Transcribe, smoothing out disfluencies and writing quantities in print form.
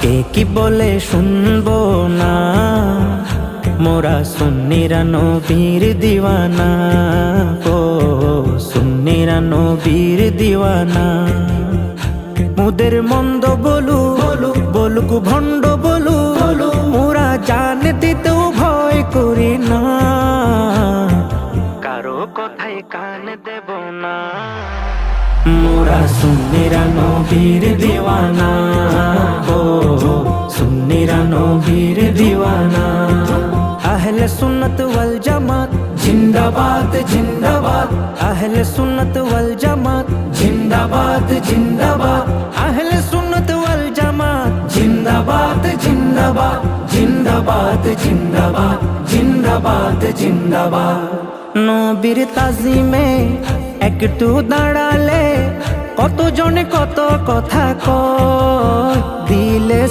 কে কি বলে শুনবো না, মোরা সুন্নিরা নবীর দিওয়ানা। ও সুন্নিরা নবীর দিওয়ানা। মুদের মন্দ বলুক ভণ্ড বলুক, মোরা জান দিতেও ভয় করি না, কারো কথায় কান দেব না। মোরা সুন্নিরা নবীর দিওয়ানা। ও সুন্নিরা নবীর দিওয়ানা। আহলে সুন্নত ওয়াল জামাত জিন্দাবাদ জিন্দাবাদ। আহলে সুন্নত ওয়াল জামাত জিন্দাবাদ জিন্দাবাদ। আহলে সুন্নত ওয়াল জামাত জিন্দাবাদ জিন্দাবাদ জিন্দাবাদ জিন্দাবাদ জিন্দাবাদ জিন্দাবাদ। নবীর তাজিমে একটু দাঁড়ালে কত জনে কত কথা কয়, দিলে